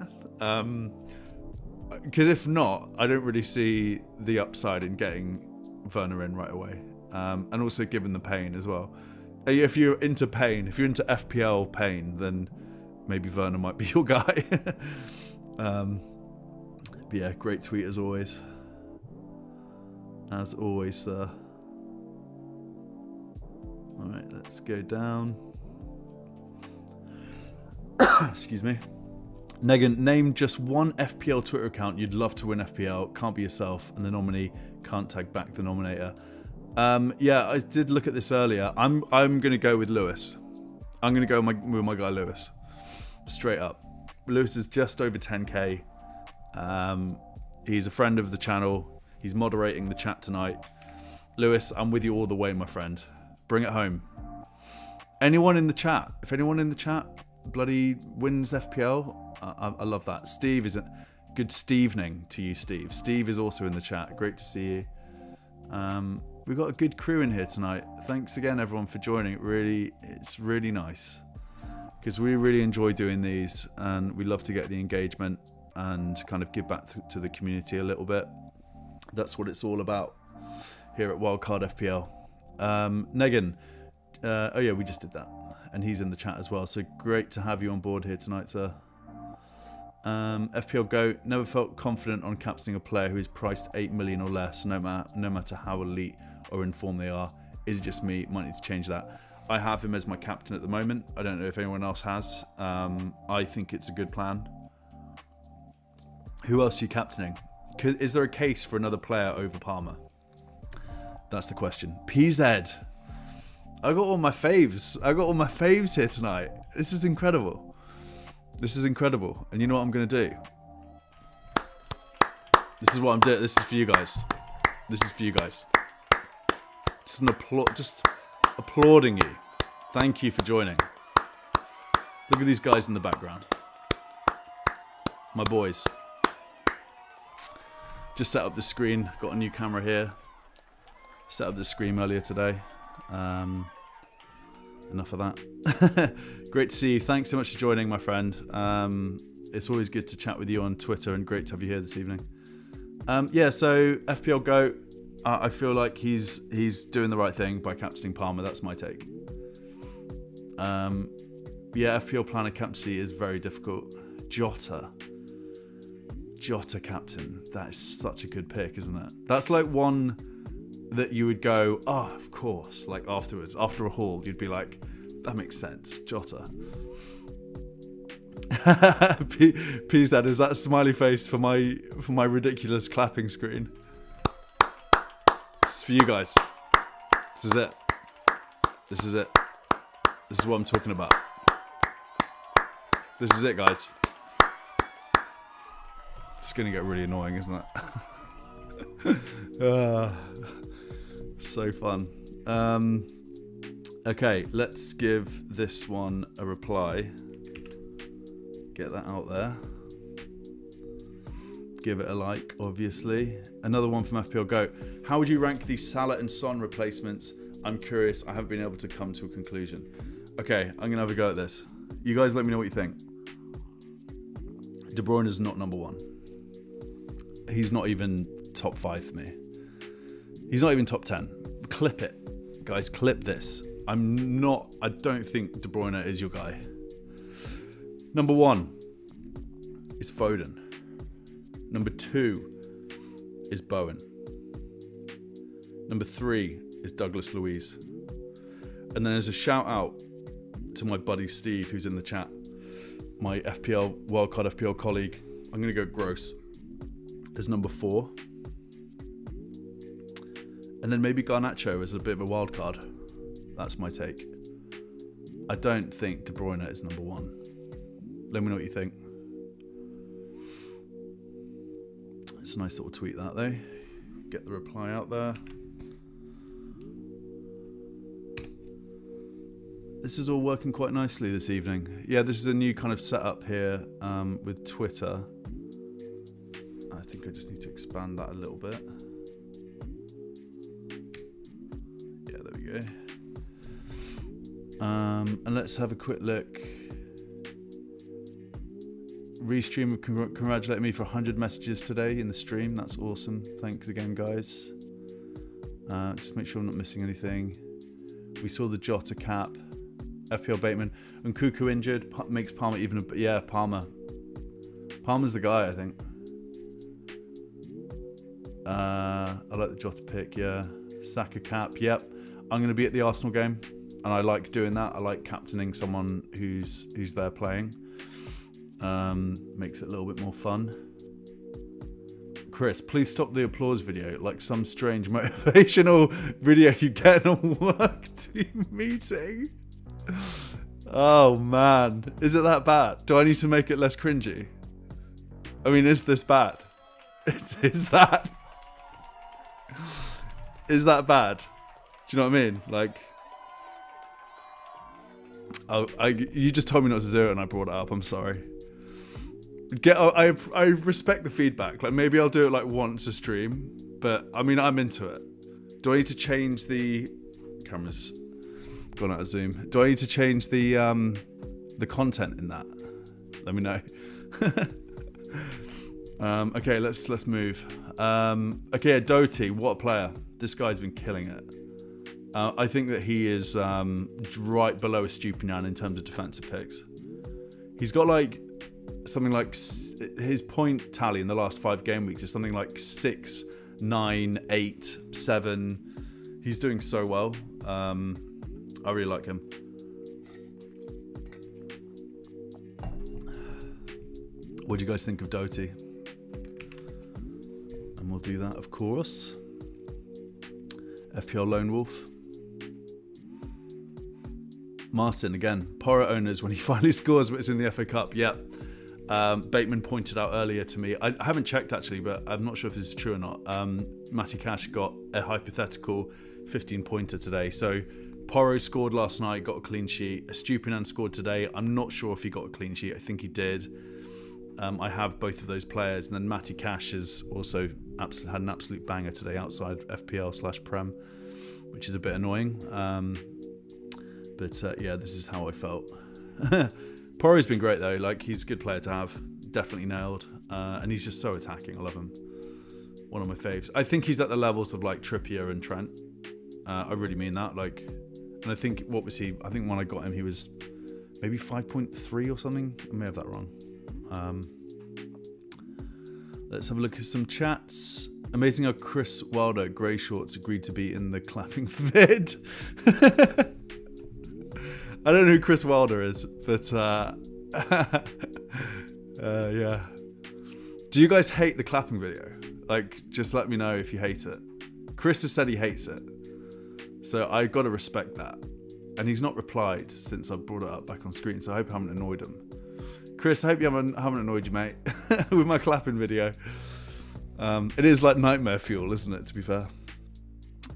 Because if not, I don't really see the upside in getting Werner in right away. And also given the pain as well. If you're into pain, if you're into FPL pain, then maybe Werner might be your guy. But yeah, great tweet as always. As always, sir. Alright, let's go down. Excuse me. Negan, name just one FPL Twitter account you'd love to win FPL. Can't be yourself, and the nominee can't tag back the nominator. Yeah, I did look at this earlier. I'm going to go with Lewis. I'm going to go with my guy Lewis. Straight up. Lewis is just over 10k. He's a friend of the channel. He's moderating the chat tonight. Lewis, I'm with you all the way, my friend. Bring it home. Anyone in the chat? If anyone in the chat bloody wins FPL, I love that. Steve is a good Stevening to you, Steve. Steve is also in the chat. Great to see you. We've got a good crew in here tonight. Thanks again, everyone, for joining. It's really nice because we really enjoy doing these, and we love to get the engagement and kind of give back to the community a little bit. That's what it's all about here at Wildcard FPL. Negan, oh yeah, we just did that, and he's in the chat as well. So great to have you on board here tonight, sir. FPL Go, never felt confident on captaining a player who is priced 8 million or less, no matter how elite or in form they are. Is it just me? Might need to change that. I have him as my captain at the moment. I don't know if anyone else has. I think it's a good plan. Who else are you captaining? Is there a case for another player over Palmer? That's the question. PZ. I got all my faves. I got all my faves here tonight. This is incredible. This is incredible. And you know what I'm going to do? This is what I'm doing. This is for you guys. This is for you guys. Just applauding you. Thank you for joining. Look at these guys in the background. My boys. Just set up the screen. Got a new camera here. Set up the screen earlier today. Enough of that. Great to see you. Thanks so much for joining, my friend. It's always good to chat with you on Twitter, and great to have you here this evening. Yeah, so FPL Go, I feel like he's doing the right thing by captaining Palmer. That's my take. Yeah, FPL Planner captaincy is very difficult. Jota captain. That is such a good pick, isn't it? That's like one that you would go, oh, of course. Like afterwards, after a haul, you'd be like, that makes sense, Jota. PZ, is that a smiley face for my ridiculous clapping screen? This is for you guys. This is it. This is it. This is what I'm talking about. This is it, guys. It's going to get really annoying, isn't it? So fun. Okay, let's give this one a reply. Get that out there. Give it a like, obviously. Another one from FPL Go. How would you rank these Salah and Son replacements? I'm curious. I haven't been able to come to a conclusion. Okay, I'm going to have a go at this. You guys let me know what you think. De Bruyne is not number one. He's not even top 5 for me. He's not even top 10. Clip it. Guys, clip this. I don't think De Bruyne is your guy. Number 1 is Foden. Number 2 is Bowen. Number 3 is Douglas Luiz. And then there's a shout out to my buddy Steve, who's in the chat. My Wildcard FPL colleague. I'm going to go Gross as number 4. And then maybe Garnacho as a bit of a wild card. That's my take. I don't think De Bruyne is number 1. Let me know what you think. It's a nice little tweet that though. Get the reply out there. This is all working quite nicely this evening. Yeah, this is a new kind of setup here with Twitter. I think I just need to expand that a little bit. Yeah, there we go. And let's have a quick look. Restream congratulated me for 100 messages today in the stream. That's awesome. Thanks again, guys. Just make sure I'm not missing anything. We saw the Jota cap. FPL Bateman. And Cuckoo injured. Makes Palmer even a... Yeah, Palmer. Palmer's the guy, I think. I like the Jota pick, yeah. Saka cap, yep. I'm going to be at the Arsenal game. And I like doing that. I like captaining someone who's there playing. Makes it a little bit more fun. Chris, please stop the applause video. Like some strange motivational video you get in a work team meeting. Oh man, is it that bad? Do I need to make it less cringy? I mean, is this bad? Is that bad? Do you know what I mean? Like, you just told me not to do it and I brought it up. I'm sorry. I respect the feedback. Like, maybe I'll do it like once a stream, but I mean, I'm into it. Do I need to change the camera's gone out of zoom? Do I need to change the content in that? Let me know. Okay, let's move. Okay, Doty, what a player! This guy's been killing it. I think that he is right below Estupiñán in terms of defensive picks. He's got like something like his point tally in the last 5 game weeks is something like 6, 9, 8, 7. He's doing so well. I really like him. What do you guys think of Doty? And we'll do that, of course. FPL Lone Wolf. Martin, again, Porro owners when he finally scores, but it's in the FA Cup. Yep. Bateman pointed out earlier to me, I haven't checked actually, but I'm not sure if this is true or not. Matty Cash got a hypothetical 15-pointer today. So Porro scored last night, got a clean sheet. Estupiñán scored today. I'm not sure if he got a clean sheet. I think he did. I have both of those players. And then Matty Cash has also had an absolute banger today outside FPL/Prem, which is a bit annoying. But yeah, this is how I felt. Porro's been great though. Like, he's a good player to have. Definitely nailed. And he's just so attacking. I love him. One of my faves. I think he's at the levels of like Trippier and Trent. I really mean that. Like, and I think, what was he? I think when I got him, he was maybe 5.3 or something. I may have that wrong. Let's have a look at some chats. Amazing how Chris Wilder, grey shorts, agreed to be in the clapping vid. I don't know who Chris Wilder is, but yeah. Do you guys hate the clapping video? Like, just let me know if you hate it. Chris has said he hates it, so I got to respect that. And he's not replied since I brought it up back on screen, so I hope I haven't annoyed him. Chris, I hope you haven't annoyed you, mate, with my clapping video. It is like nightmare fuel, isn't it, to be fair?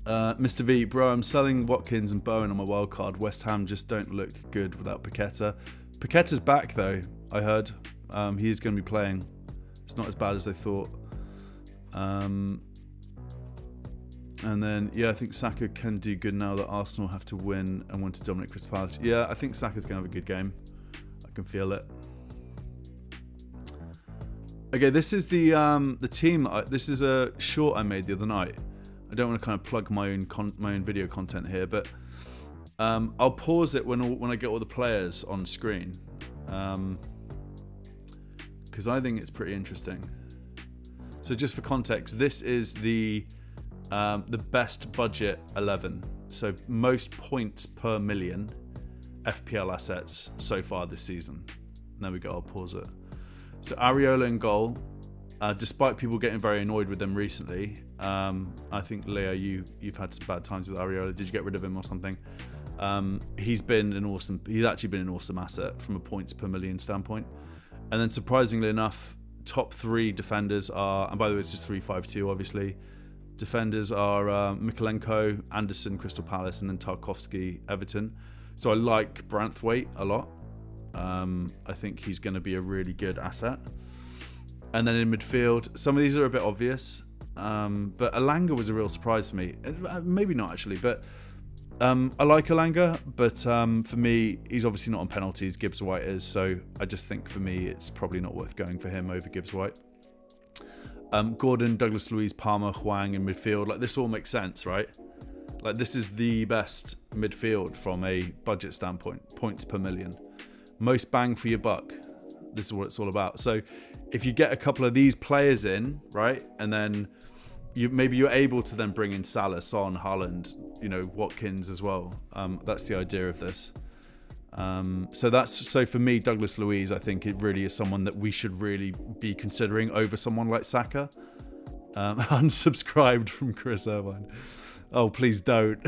Mr. V, bro, I'm selling Watkins and Bowen on my wild card. West Ham just don't look good without Paqueta. Paqueta's back, though, I heard. He is going to be playing. It's not as bad as they thought. And then, yeah, I think Saka can do good now that Arsenal have to win and want to dominate Crystal Palace. Yeah, I think Saka's going to have a good game. I can feel it. Okay, this is the team. This is a short I made the other night. I don't want to kind of plug my own video content here, but I'll pause it when I get all the players on screen, because I think it's pretty interesting. So just for context, this is the best budget 11. So most points per million FPL assets so far this season. There we go. I'll pause it. So Areola in goal. Despite people getting very annoyed with them recently, I think, Leo, you've had some bad times with Areola. Did you get rid of him or something? He's actually been an awesome asset from a points per million standpoint. And then surprisingly enough, top 3 defenders are, and by the way, it's just 3-5-2, obviously. Defenders are Mikalenko, Anderson, Crystal Palace, and then Tarkowski, Everton. So I like Branthwaite a lot. I think he's going to be a really good asset. And then in midfield, some of these are a bit obvious, but Elanga was a real surprise to me. Maybe not actually, but I like Elanga, but for me, he's obviously not on penalties. Gibbs White is, so I just think for me, it's probably not worth going for him over Gibbs White. Gordon, Douglas Luiz, Palmer, Hwang in midfield. Like, this all makes sense, right? Like, this is the best midfield from a budget standpoint. Points per million. Most bang for your buck. This is what it's all about. So if you get a couple of these players in, right, and then maybe you're able to then bring in Salah, Son, Haaland, Watkins as well. That's the idea of this. So for me, Douglas Luiz, I think it really is someone that we should really be considering over someone like Saka. Unsubscribed from Chris Irvine. Oh, please don't.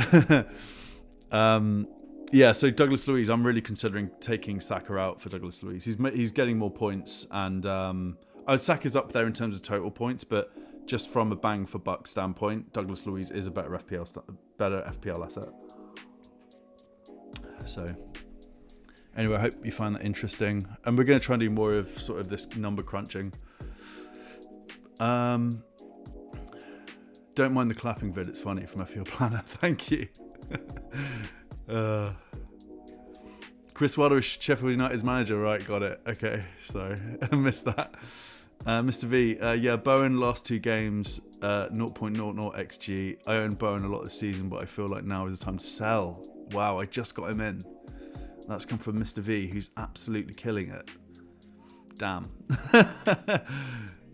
So Douglas Luiz, I'm really considering taking Saka out for Douglas Luiz. He's getting more points, and Saka's up there in terms of total points, but just from a bang for buck standpoint, Douglas Luiz is a better FPL asset. So anyway, I hope you find that interesting, and we're going to try and do more of sort of this number crunching. Don't mind the clapping vid, it's funny, from FPL Planner. Thank you. Chris Wilder is Sheffield United's manager, right? Got it. Okay, sorry, I missed that. Mr. V, Bowen last 2 games, 0.00 XG. I own Bowen a lot this season, but I feel like now is the time to sell. Wow, I just got him in. That's come from Mr. V, who's absolutely killing it. Damn.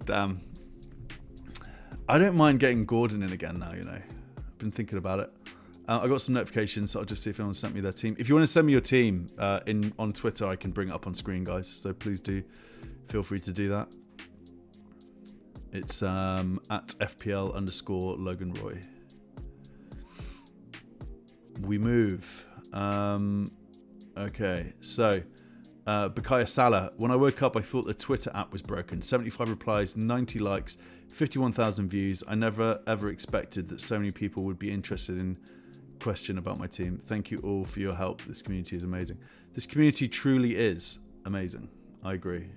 Damn. I don't mind getting Gordon in again now, I've been thinking about it. I got some notifications, so I'll just see if anyone sent me their team. If you want to send me your team on Twitter, I can bring it up on screen, guys. So please do feel free to do that. It's at FPL_Logan Roy. We move. Okay, so Paqueta Salah. When I woke up, I thought the Twitter app was broken. 75 replies, 90 likes, 51,000 views. I never ever expected that so many people would be interested in question about my team. Thank you all for your help. This community is amazing. This community truly is amazing. I agree.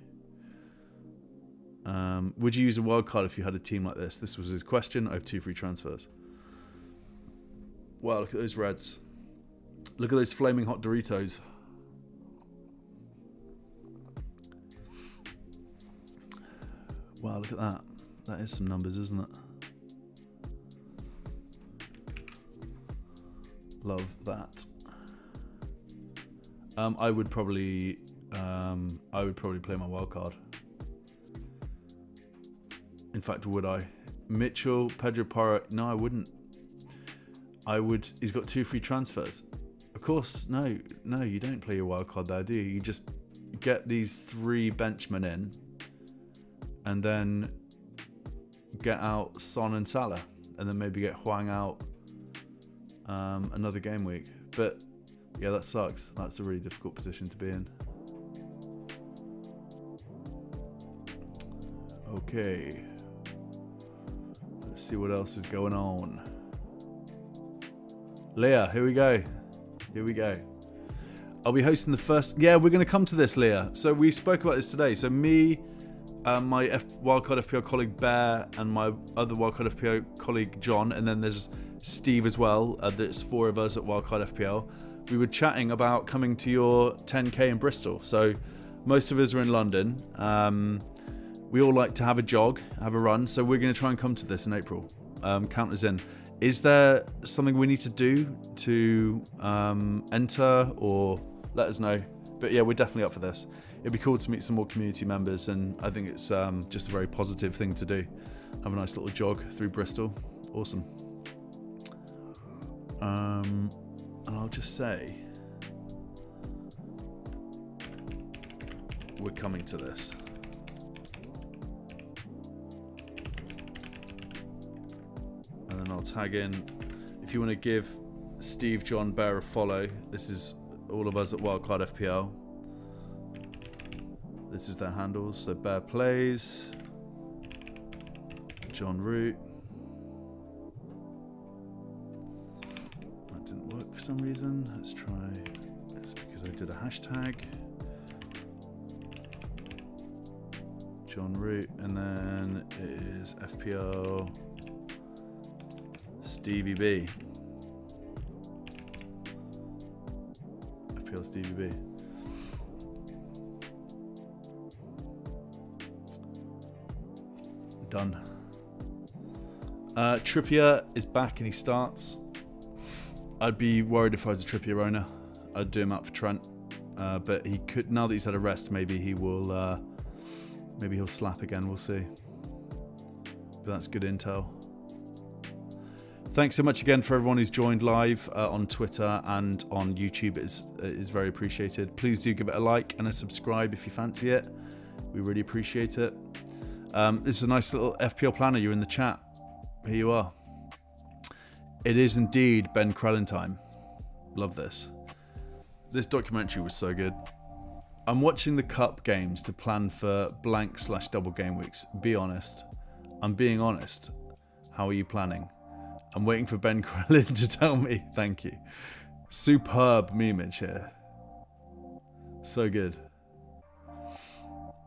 Would you use a wildcard if you had a team like this? This was his question. I have 2 free transfers. Wow, look at those Reds. Look at those flaming hot Doritos. Wow, look at that. That is some numbers, isn't it? Love that. I would probably play my wild card. In fact, would I? Mitchell, Pedro Porro? No, I wouldn't. I would. He's got 2 free transfers. Of course, no, you don't play your wild card there, do you? You just get these 3 benchmen in, and then get out Son and Salah, and then maybe get Hwang out another game week. But yeah, that sucks. That's a really difficult position to be in. Okay, let's see what else is going on. Leah, here we go. I'll be hosting the first. Yeah, we're going to come to this, Leah. So we spoke about this today. So me, my Wildcard FPL colleague Bear, and my other Wildcard FPL colleague John, and then there's Steve as well. There's 4 of us at Wildcard FPL. We were chatting about coming to your 10k in Bristol. So most of us are in London. We all like to have a jog, have a run. So we're going to try and come to this in April. Count us in. Is there something we need to do to enter, or let us know? But yeah, we're definitely up for this. It'd be cool to meet some more community members, and I think it's just a very positive thing to do. Have a nice little jog through Bristol. Awesome. And I'll just say, we're coming to this. And then I'll tag in, if you want to give Steve, John, Bear a follow. This is all of us at Wildcard FPL. This is their handles. So Bear Plays, John Root. That didn't work for some reason. Let's try. It's because I did a hashtag. John Root, and then it is FPL Stevie B. FPL Stevie B. Done. Trippier is back and he starts. I'd be worried if I was a Trippier owner. I'd do him out for Trent. But he could, now that he's had a rest, maybe he will. Maybe he'll slap again. We'll see. But that's good intel. Thanks so much again for everyone who's joined live on Twitter and on YouTube. It is very appreciated. Please do give it a like and a subscribe if you fancy it. We really appreciate it. This is a nice little FPL planner. You're in the chat. Here you are. It is indeed Ben Crellin time. Love this. This documentary was so good. I'm watching the cup games to plan for blank/double game weeks. Be honest. I'm being honest. How are you planning? I'm waiting for Ben Crellin to tell me. Thank you. Superb memeage here. So good.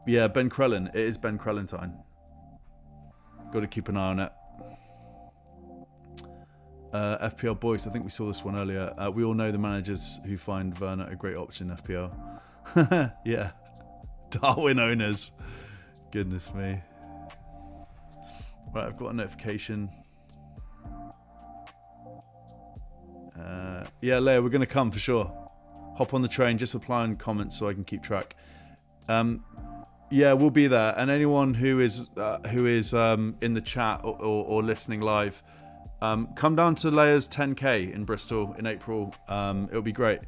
Yeah, Ben Crellin. It is Ben Crellin time. Got to keep an eye on it. FPL Boys. I think we saw this one earlier. We all know the managers who find Werner a great option in FPL. Yeah. Darwin owners. Goodness me. Right, I've got a notification. Yeah, Leia, we're going to come for sure. Hop on the train, just reply in comments so I can keep track. Yeah, we'll be there. And anyone who is in the chat or listening live, come down to Leia's 10K in Bristol in April. It'll be great.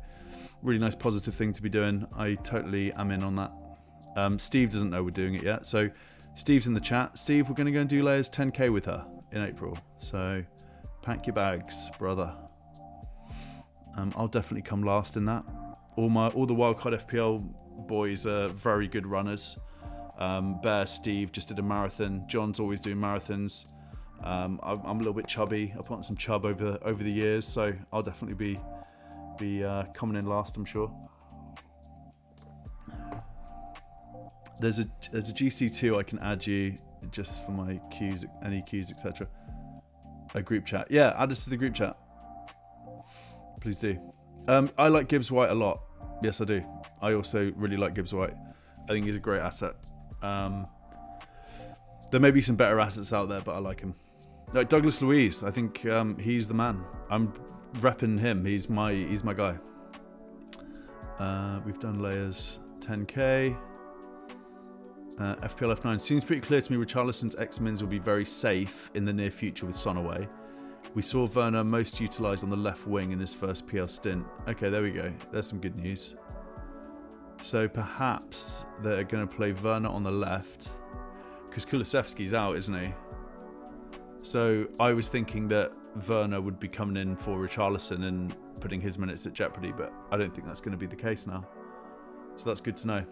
Really nice positive thing to be doing. I totally am in on that. Steve doesn't know we're doing it yet. So Steve's in the chat. Steve, we're going to go and do Leia's 10K with her in April. So pack your bags, brother. I'll definitely come last in that. All the Wildcard FPL boys are very good runners. Bear, Steve just did a marathon. John's always doing marathons. I'm a little bit chubby. I've put on some chub over the years, so I'll definitely be coming in last, I'm sure. There's a GC2 I can add you just for my queues, any queues, etc. A group chat. Yeah, add us to the group chat. Please do. I like Gibbs White a lot. Yes, I do. I also really like Gibbs White. I think he's a great asset. There may be some better assets out there, but I like him. Like Douglas Luiz, I think he's the man. I'm repping him. He's my guy. We've done Leia's 10K. FPL F9 seems pretty clear to me. Richarlison's X-Mins will be very safe in the near future with Son away. We saw Werner most utilised on the left wing in his first PL stint. Okay, there we go. There's some good news. So perhaps they're going to play Werner on the left because Kulusevski's out, isn't he? So I was thinking that Werner would be coming in for Richarlison and putting his minutes at jeopardy, but I don't think that's going to be the case now. So that's good to know.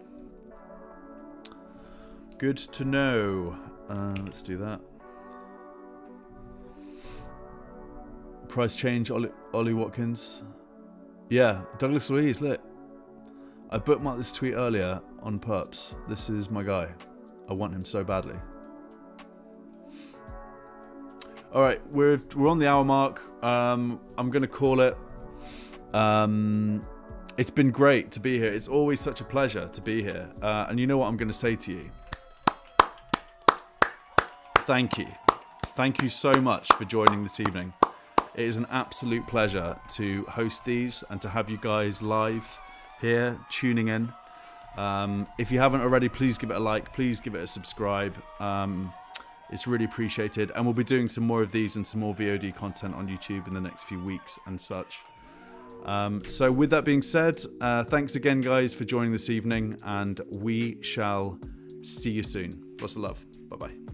Good to know. Let's do that. Price change, Ollie Watkins. Yeah, Douglas Luiz, lit. I bookmarked this tweet earlier on Perps. This is my guy. I want him so badly. All right, we're on the hour mark. I'm going to call it. It's been great to be here. It's always such a pleasure to be here. And you know what I'm going to say to you? Thank you. Thank you so much for joining this evening. It is an absolute pleasure to host these and to have you guys live here tuning in. If you haven't already, please give it a like. Please give it a subscribe. It's really appreciated. And we'll be doing some more of these and some more VOD content on YouTube in the next few weeks and such. So with that being said, thanks again, guys, for joining this evening. And we shall see you soon. Lots of love. Bye-bye.